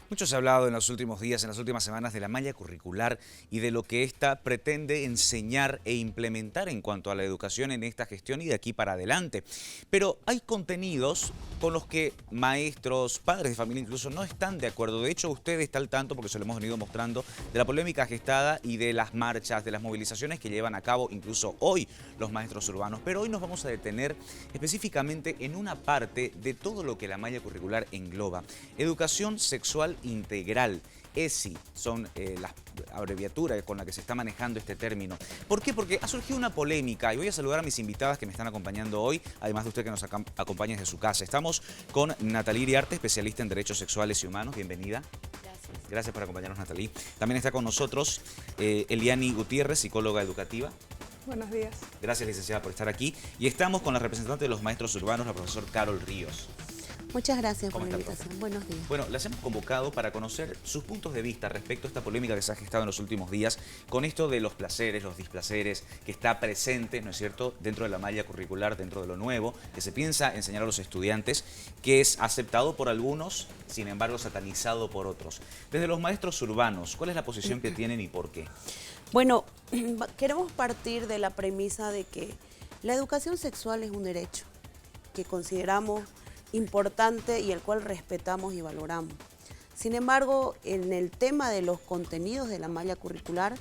Mucho se ha hablado en los últimos días, en las últimas semanas, de la malla curricular y de lo que ésta pretende enseñar e implementar en cuanto a la educación en esta gestión y de aquí para adelante. Pero hay contenidos con los que maestros, padres de familia incluso no están de acuerdo. De hecho, usted está al tanto, porque se lo hemos venido mostrando, de la polémica gestada y de las marchas, de las movilizaciones que llevan a cabo incluso hoy los maestros urbanos. Pero hoy nos vamos a detener específicamente en una parte de todo lo que la malla curricular engloba. Educación sexual integral. ESI son las abreviaturas con las que se está manejando este término. ¿Por qué? Porque ha surgido una polémica y voy a saludar a mis invitadas que me están acompañando hoy, además de usted que nos acompaña desde su casa. Estamos con Natalie Iriarte, especialista en derechos sexuales y humanos. Bienvenida. Gracias. Gracias por acompañarnos, Natalie. También está con nosotros Eliani Gutiérrez, psicóloga educativa. Buenos días. Gracias, licenciada, por estar aquí. Y estamos con la representante de los maestros urbanos, la profesora Carol Ríos. Muchas gracias por ¿Cómo la está, invitación. profe? Buenos días. Bueno, las hemos convocado para conocer sus puntos de vista respecto a esta polémica que se ha gestado en los últimos días con esto de los placeres, los displaceres, que está presente, ¿no es cierto?, dentro de la malla curricular, dentro de lo nuevo, que se piensa enseñar a los estudiantes, que es aceptado por algunos, sin embargo satanizado por otros. Desde los maestros urbanos, ¿cuál es la posición que tienen y por qué? Bueno, queremos partir de la premisa de que la educación sexual es un derecho que consideramos importante y el cual respetamos y valoramos. Sin embargo, en el tema de los contenidos de la malla curricular,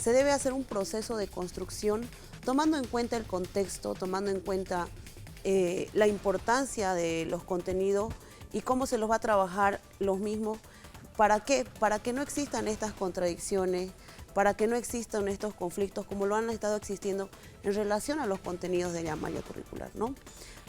se debe hacer un proceso de construcción tomando en cuenta el contexto, tomando en cuenta la importancia de los contenidos y cómo se los va a trabajar los mismos. ¿Para qué? Para que no existan estas contradicciones, para que no existan estos conflictos como lo han estado existiendo en relación a los contenidos de la malla curricular, ¿no?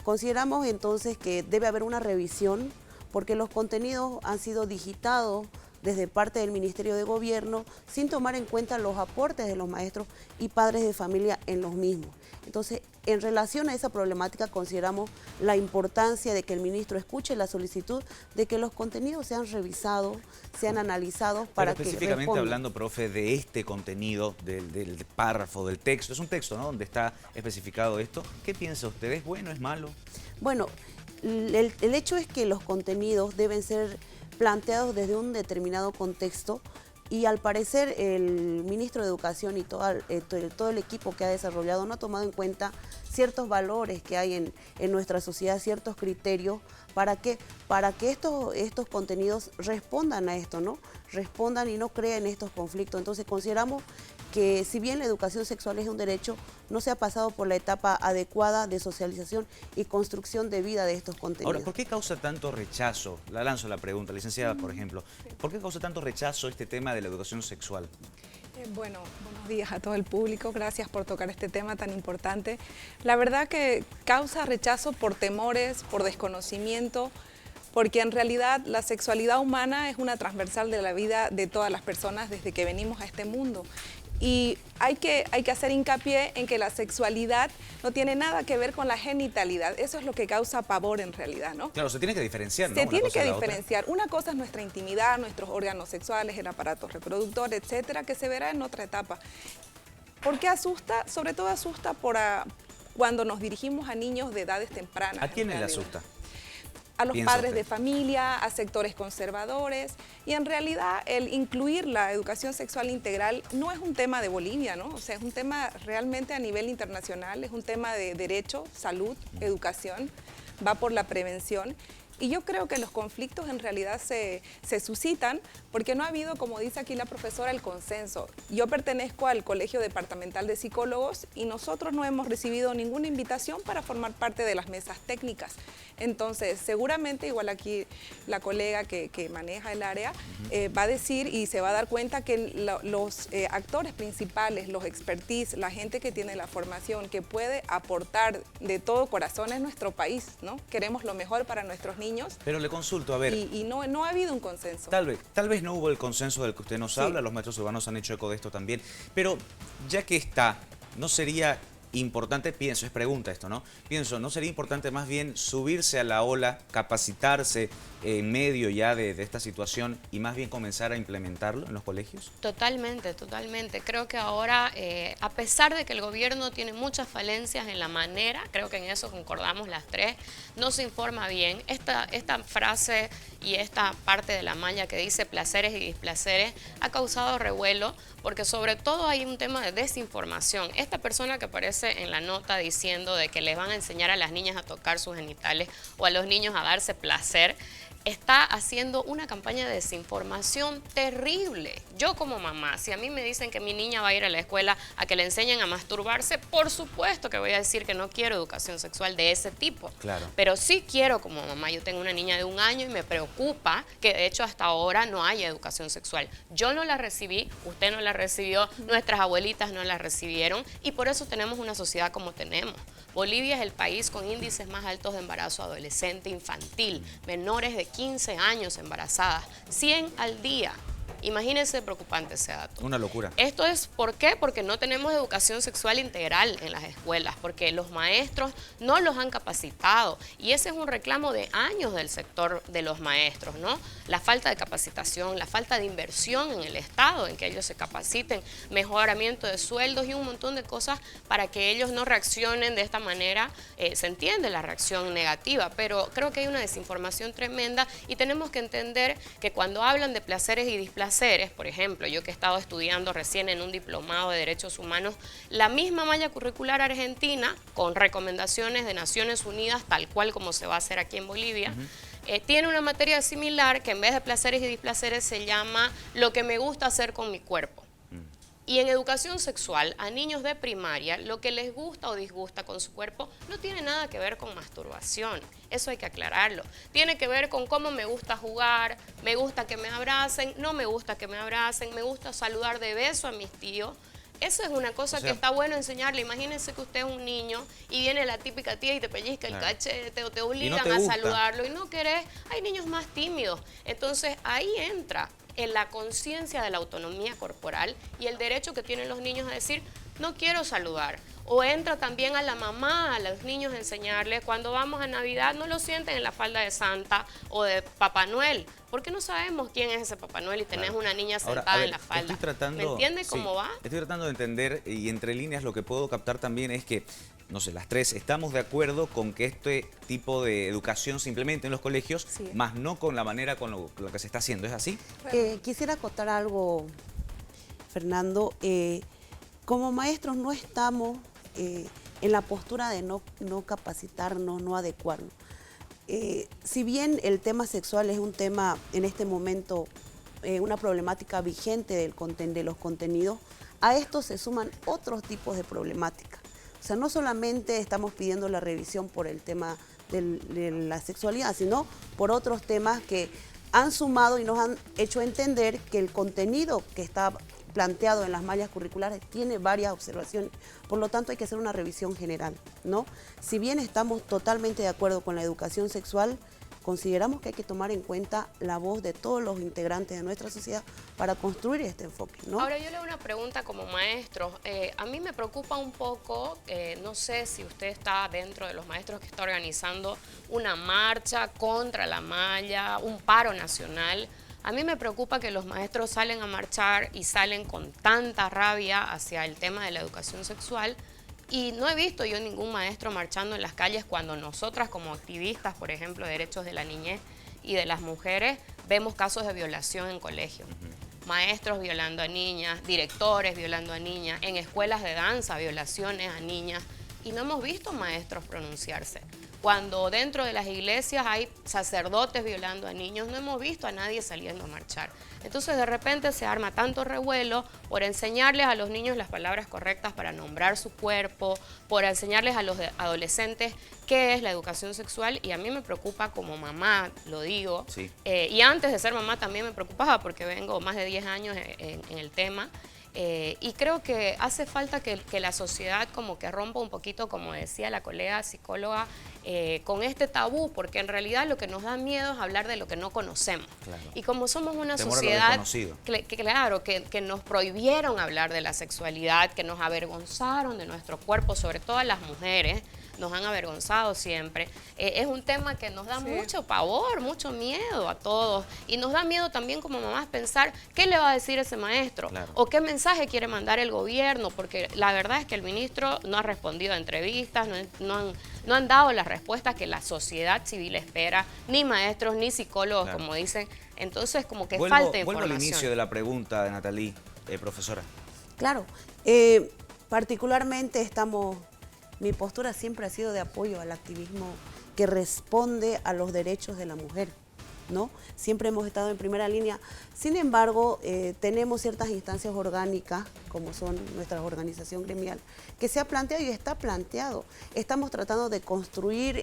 Consideramos entonces que debe haber una revisión porque los contenidos han sido digitados desde parte del Ministerio de Gobierno sin tomar en cuenta los aportes de los maestros y padres de familia en los mismos. Entonces, en relación a esa problemática, consideramos la importancia de que el ministro escuche la solicitud de que los contenidos sean revisados, sean analizados para que específicamente respondan. hablando, profe, de este contenido, del párrafo, del texto, es un texto, ¿no?, donde está especificado esto. ¿Qué piensa usted? ¿Es bueno, es malo? Bueno, el hecho es que los contenidos deben ser planteados desde un determinado contexto y al parecer el ministro de Educación y todo el equipo que ha desarrollado no ha tomado en cuenta ciertos valores que hay en nuestra sociedad, ciertos criterios para que estos contenidos respondan a esto, ¿no? Respondan y no creen estos conflictos. Entonces consideramos que si bien la educación sexual es un derecho, no se ha pasado por la etapa adecuada de socialización y construcción de vida de estos contenidos. Ahora, ¿por qué causa tanto rechazo? La lanzo la pregunta, licenciada, por ejemplo. ¿Por qué causa tanto rechazo este tema de la educación sexual? Bueno, buenos días a todo el público. Gracias por tocar este tema tan importante. La verdad que causa rechazo por temores, por desconocimiento, porque en realidad la sexualidad humana es una transversal de la vida de todas las personas desde que venimos a este mundo. Y hay que hacer hincapié en que la sexualidad no tiene nada que ver con la genitalidad. Eso es lo que causa pavor en realidad, ¿no? Claro, se tiene que diferenciar, ¿no? Se Una tiene cosa que de la otra. diferenciar. Una cosa es nuestra intimidad, nuestros órganos sexuales, el aparato reproductor, etcétera, que se verá en otra etapa. ¿Por qué asusta? Sobre todo asusta cuando nos dirigimos a niños de edades tempranas. ¿A quién le realidad. asusta? A los Piensa padres usted. de familia, a sectores conservadores, y en realidad el incluir la educación sexual integral no es un tema de Bolivia, ¿no? O sea, es un tema realmente a nivel internacional, es un tema de derecho, salud, educación, va por la prevención. Y yo creo que los conflictos en realidad se suscitan porque no ha habido, como dice aquí la profesora, el consenso. Yo pertenezco al Colegio Departamental de Psicólogos y nosotros no hemos recibido ninguna invitación para formar parte de las mesas técnicas. Entonces, seguramente, igual aquí la colega que maneja el área va a decir y se va a dar cuenta que los actores principales, los expertise, la gente que tiene la formación, que puede aportar de todo corazón es nuestro país, ¿no? Queremos lo mejor para nuestros niños. Pero le consulto, a ver. Y no ha habido un consenso. Tal vez no hubo el consenso del que usted nos habla, los maestros urbanos han hecho eco de esto también, pero ya que está, ¿no sería importante, pienso, es pregunta esto, ¿no? Pienso, ¿no sería importante más bien subirse a la ola, capacitarse en medio ya de esta situación y más bien comenzar a implementarlo en los colegios? Totalmente, totalmente. Creo que ahora, a pesar de que el gobierno tiene muchas falencias en la manera, creo que en eso concordamos las tres, no se informa bien. Esta frase y esta parte de la malla que dice placeres y displaceres ha causado revuelo porque sobre todo hay un tema de desinformación. Esta persona que aparece en la nota diciendo de que les van a enseñar a las niñas a tocar sus genitales o a los niños a darse placer, está haciendo una campaña de desinformación terrible. Yo como mamá, si a mí me dicen que mi niña va a ir a la escuela a que le enseñen a masturbarse, por supuesto que voy a decir que no quiero educación sexual de ese tipo. Claro. Pero sí quiero como mamá. Yo tengo una niña de 1 año y me preocupa que de hecho hasta ahora no haya educación sexual. Yo no la recibí, usted no la recibió, nuestras abuelitas no la recibieron y por eso tenemos una sociedad como tenemos. Bolivia es el país con índices más altos de embarazo adolescente infantil, menores de 15 años embarazadas, 100 al día. Imagínense preocupante ese dato. Una locura. Esto es, ¿por qué? Porque no tenemos educación sexual integral en las escuelas, porque los maestros no los han capacitado y ese es un reclamo de años del sector de los maestros, ¿no? La falta de capacitación, la falta de inversión en el Estado, en que ellos se capaciten, mejoramiento de sueldos y un montón de cosas para que ellos no reaccionen de esta manera. Se entiende la reacción negativa, pero creo que hay una desinformación tremenda y tenemos que entender que cuando hablan de placeres y displaceres, por ejemplo, yo que he estado estudiando recién en un diplomado de Derechos Humanos, la misma malla curricular argentina, con recomendaciones de Naciones Unidas, tal cual como se va a hacer aquí en Bolivia, tiene una materia similar que en vez de placeres y displaceres se llama lo que me gusta hacer con mi cuerpo. Y en educación sexual, a niños de primaria, lo que les gusta o disgusta con su cuerpo no tiene nada que ver con masturbación. Eso hay que aclararlo. Tiene que ver con cómo me gusta jugar, me gusta que me abracen, no me gusta que me abracen, me gusta saludar de beso a mis tíos. Eso es una cosa que está bueno enseñarle. Imagínense que usted es un niño y viene la típica tía y te pellizca el cachete o te obligan a saludarlo y no querés. Hay niños más tímidos. Entonces ahí entra en la conciencia de la autonomía corporal y el derecho que tienen los niños a decir, no quiero saludar. O entra también a la mamá, a los niños, a enseñarles, cuando vamos a Navidad no lo sienten en la falda de Santa o de Papá Noel, porque no sabemos quién es ese Papá Noel y tenés una niña sentada en la falda. ¿Me entiendes cómo va? Estoy tratando de entender y entre líneas lo que puedo captar también es que, no sé, las tres estamos de acuerdo con que este tipo de educación se implemente en los colegios, más no con la manera con lo que se está haciendo. ¿Es así? Quisiera acotar algo, Fernando. Como maestros no estamos en la postura de no capacitarnos, no adecuarnos. Si bien el tema sexual es un tema en este momento, una problemática vigente de los contenidos, a esto se suman otros tipos de problemáticas. O sea, no solamente estamos pidiendo la revisión por el tema de la sexualidad, sino por otros temas que han sumado y nos han hecho entender que el contenido que está planteado en las mallas curriculares tiene varias observaciones, por lo tanto hay que hacer una revisión general, ¿no? Si bien estamos totalmente de acuerdo con la educación sexual, consideramos que hay que tomar en cuenta la voz de todos los integrantes de nuestra sociedad para construir este enfoque, ¿no? Ahora yo le hago una pregunta como maestro. A mí me preocupa un poco, no sé si usted está dentro de los maestros que está organizando una marcha contra la malla, un paro nacional. A mí me preocupa que los maestros salen a marchar y salen con tanta rabia hacia el tema de la educación sexual y no he visto yo ningún maestro marchando en las calles cuando nosotras como activistas, por ejemplo, de derechos de la niñez y de las mujeres, vemos casos de violación en colegios. Maestros violando a niñas, directores violando a niñas, en escuelas de danza violaciones a niñas y no hemos visto maestros pronunciarse. Cuando dentro de las iglesias hay sacerdotes violando a niños, no hemos visto a nadie saliendo a marchar. Entonces de repente se arma tanto revuelo por enseñarles a los niños las palabras correctas para nombrar su cuerpo, por enseñarles a los adolescentes qué es la educación sexual y a mí me preocupa como mamá, lo digo, y antes de ser mamá también me preocupaba porque vengo más de 10 años en el tema. Y creo que hace falta que la sociedad como que rompa un poquito, como decía la colega psicóloga, con este tabú, porque en realidad lo que nos da miedo es hablar de lo que no conocemos. Claro. Y como somos una Temor a lo sociedad desconocido. claro, que nos prohibieron hablar de la sexualidad, que nos avergonzaron de nuestro cuerpo, sobre todo a las mujeres, nos han avergonzado siempre. Es un tema que nos da mucho pavor, mucho miedo a todos. Y nos da miedo también como mamás pensar qué le va a decir ese maestro, Claro. o qué mensaje quiere mandar el gobierno, porque la verdad es que el ministro no ha respondido a entrevistas, no han dado las respuestas que la sociedad civil espera, ni maestros, ni psicólogos, Claro. como dicen. Entonces, como que Vuelvo falta al información. inicio de la pregunta de Nathalie, profesora. Claro, particularmente mi postura siempre ha sido de apoyo al activismo que responde a los derechos de la mujer, ¿no? Siempre hemos estado en primera línea. Sin embargo, tenemos ciertas instancias orgánicas, como son nuestra organización gremial, que se ha planteado y está planteado. Estamos tratando de construir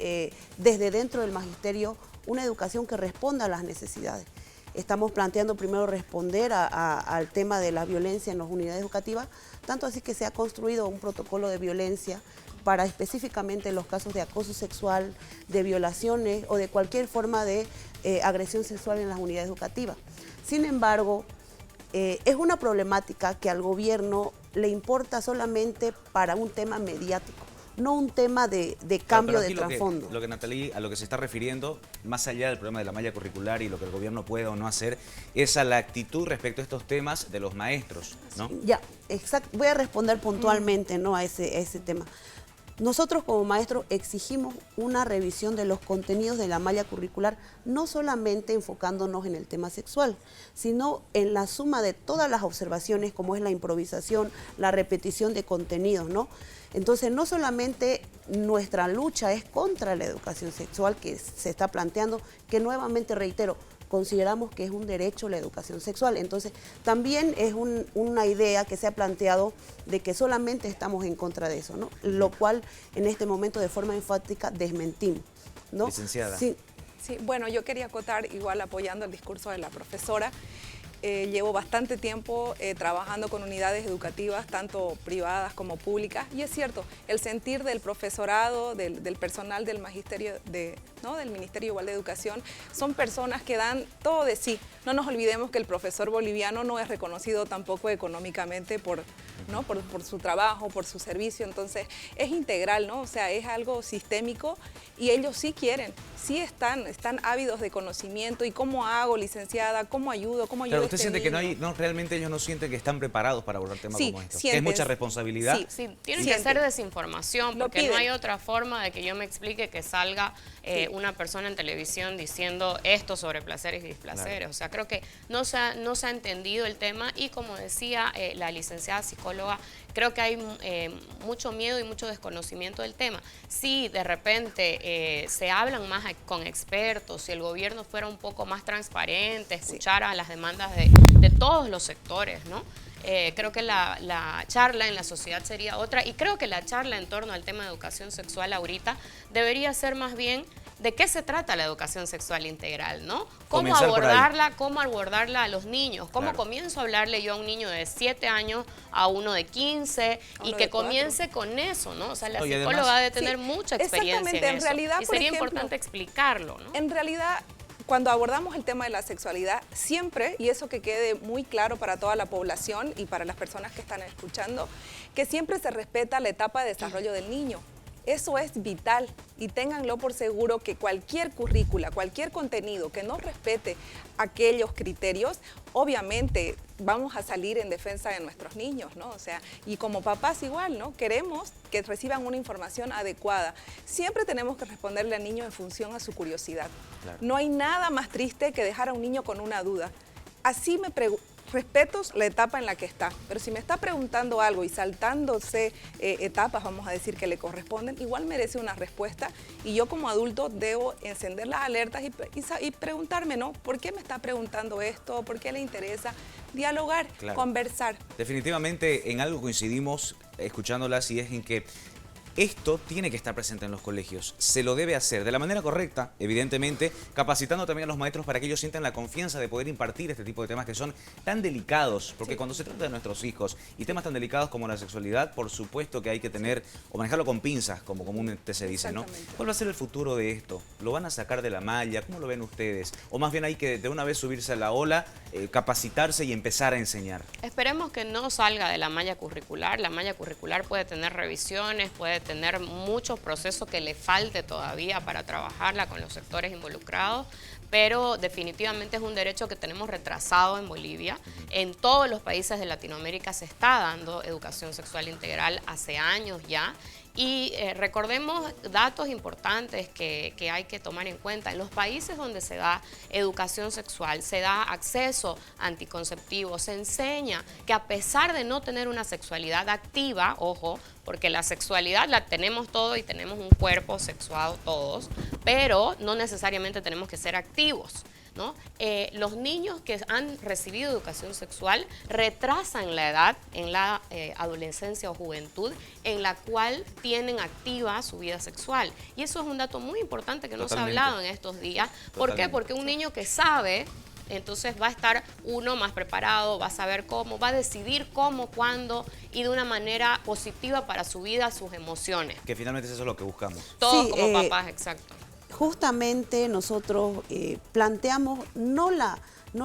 desde dentro del magisterio una educación que responda a las necesidades. Estamos planteando primero responder al tema de la violencia en las unidades educativas, tanto así que se ha construido un protocolo de violencia para específicamente los casos de acoso sexual, de violaciones o de cualquier forma de agresión sexual en las unidades educativas. Sin embargo, es una problemática que al gobierno le importa solamente para un tema mediático, no un tema de cambio de trasfondo. Lo que Nathalie, a lo que se está refiriendo, más allá del problema de la malla curricular y lo que el gobierno puede o no hacer, es a la actitud respecto a estos temas de los maestros, ¿no? Ya, exacto. Voy a responder puntualmente, ¿no?, a ese tema. Nosotros como maestros exigimos una revisión de los contenidos de la malla curricular, no solamente enfocándonos en el tema sexual, sino en la suma de todas las observaciones, como es la improvisación, la repetición de contenidos, ¿no? Entonces, no solamente nuestra lucha es contra la educación sexual que se está planteando, que nuevamente reitero, consideramos que es un derecho la educación sexual. Entonces, también es una idea que se ha planteado de que solamente estamos en contra de eso, ¿no? Lo cual en este momento de forma enfática desmentimos, ¿no? Licenciada. Sí. Sí, bueno, yo quería acotar, igual apoyando el discurso de la profesora. Llevo bastante tiempo trabajando con unidades educativas, tanto privadas como públicas, y es cierto, el sentir del profesorado, del personal del magisterio, ¿no?, del Ministerio igual de Educación, son personas que dan todo de sí. No nos olvidemos que el profesor boliviano no es reconocido tampoco económicamente por su trabajo, por su servicio, entonces es integral, ¿no? O sea, es algo sistémico y ellos sí quieren, sí están ávidos de conocimiento. ¿Y cómo hago, licenciada? ¿Cómo ayudo? ¿Cómo ayudo? Claro, usted siente que realmente ellos no sienten que están preparados para abordar temas como estos. sienten. Es mucha responsabilidad. Sí, tiene que ser desinformación, porque no piden. hay otra forma de que yo me explique que salga una persona en televisión diciendo esto sobre placeres y displaceres. Claro. O sea, creo que no se ha entendido el tema y, como decía la licenciada psicóloga, creo que hay mucho miedo y mucho desconocimiento del tema. Si de repente se hablan más con expertos, si el gobierno fuera un poco más transparente, escuchara las demandas de todos los sectores, ¿no? Creo que la charla en la sociedad sería otra, y creo que la charla en torno al tema de educación sexual ahorita debería ser más bien de qué se trata la educación sexual integral, ¿no? Cómo abordarla a los niños, cómo comienzo a hablarle yo a un niño de 7 años, a uno de 15, y que comience con eso, ¿no? O sea, la psicóloga debe tener mucha experiencia en eso, realidad, y sería importante explicarlo, ¿no? En realidad, cuando abordamos el tema de la sexualidad, siempre, y eso que quede muy claro para toda la población y para las personas que están escuchando, que siempre se respeta la etapa de desarrollo del niño. Eso es vital, y ténganlo por seguro que cualquier currícula, cualquier contenido que no respete aquellos criterios, obviamente vamos a salir en defensa de nuestros niños, ¿no? O sea, y como papás igual, ¿no? Queremos que reciban una información adecuada. Siempre tenemos que responderle al niño en función a su curiosidad. Claro. No hay nada más triste que dejar a un niño con una duda. Así respeto la etapa en la que está, pero si me está preguntando algo y saltándose etapas, vamos a decir, que le corresponden, igual merece una respuesta, y yo como adulto debo encender las alertas y preguntarme, ¿no? ¿Por qué me está preguntando esto? ¿Por qué le interesa? Dialogar, conversar. Definitivamente en algo coincidimos escuchándolas, y es en que Esto tiene que estar presente en los colegios. Se lo debe hacer de la manera correcta, evidentemente, capacitando también a los maestros para que ellos sientan la confianza de poder impartir este tipo de temas que son tan delicados. Porque cuando se trata de nuestros hijos y temas tan delicados como la sexualidad, por supuesto que hay que tener o manejarlo con pinzas, como comúnmente se dice, ¿no? ¿Cuál va a ser el futuro de esto? ¿Lo van a sacar de la malla? ¿Cómo lo ven ustedes? O más bien hay que de una vez subirse a la ola, capacitarse y empezar a enseñar. Esperemos que no salga de la malla curricular. La malla curricular puede tener revisiones, puede tener muchos procesos que le falte todavía para trabajarla con los sectores involucrados, pero definitivamente es un derecho que tenemos retrasado en Bolivia. En todos los países de Latinoamérica se está dando educación sexual integral hace años ya. Y recordemos datos importantes que hay que tomar en cuenta. En los países donde se da educación sexual, se da acceso anticonceptivo, se enseña que a pesar de no tener una sexualidad activa, ojo, porque la sexualidad la tenemos todos y tenemos un cuerpo sexuado todos, pero no necesariamente tenemos que ser activos, ¿no? Los niños que han recibido educación sexual retrasan la edad en la adolescencia o juventud en la cual tienen activa su vida sexual. Y eso es un dato muy importante que no se ha hablado en estos días. ¿Por qué? Porque un niño que sabe, entonces va a estar uno más preparado, va a saber cómo, va a decidir cómo, cuándo y de una manera positiva para su vida, sus emociones. Que finalmente eso es lo que buscamos. Todos Sí, como papás, exacto. Justamente nosotros planteamos no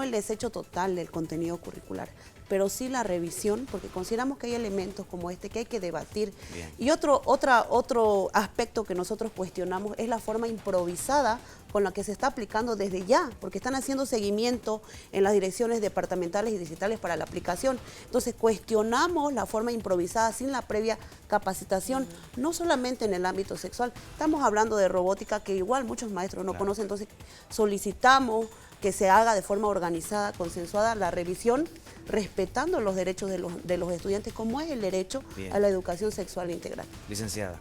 el desecho total del contenido curricular, pero sí la revisión, porque consideramos que hay elementos como este que hay que debatir. Bien. Y otro aspecto que nosotros cuestionamos es la forma improvisada con la que se está aplicando desde ya, porque están haciendo seguimiento en las direcciones departamentales y distritales para la aplicación. Entonces cuestionamos la forma improvisada sin la previa capacitación, no solamente en el ámbito sexual, estamos hablando de robótica que igual muchos maestros no conocen, entonces solicitamos que se haga de forma organizada, consensuada la revisión, respetando los derechos de los estudiantes, como es el derecho a la educación sexual integral. Licenciada.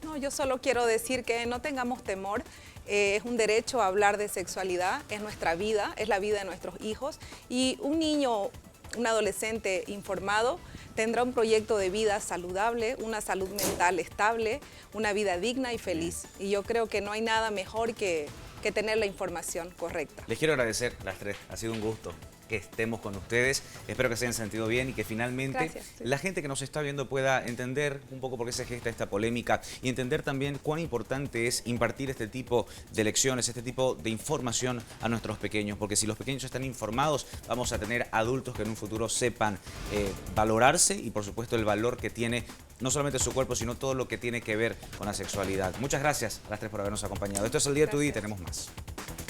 No, yo solo quiero decir que no tengamos temor. Es un derecho a hablar de sexualidad, es nuestra vida, es la vida de nuestros hijos. Y un niño, un adolescente informado tendrá un proyecto de vida saludable, una salud mental estable, una vida digna y feliz. Y yo creo que no hay nada mejor que tener la información correcta. Les quiero agradecer las tres, ha sido un gusto que estemos con ustedes, espero que se hayan sentido bien y que finalmente la gente que nos está viendo pueda entender un poco por qué se gesta esta polémica y entender también cuán importante es impartir este tipo de lecciones, este tipo de información a nuestros pequeños, porque si los pequeños están informados vamos a tener adultos que en un futuro sepan valorarse y por supuesto el valor que tiene no solamente su cuerpo, sino todo lo que tiene que ver con la sexualidad. Muchas gracias a las tres por habernos acompañado. Esto es El Día Tu Día y tenemos más.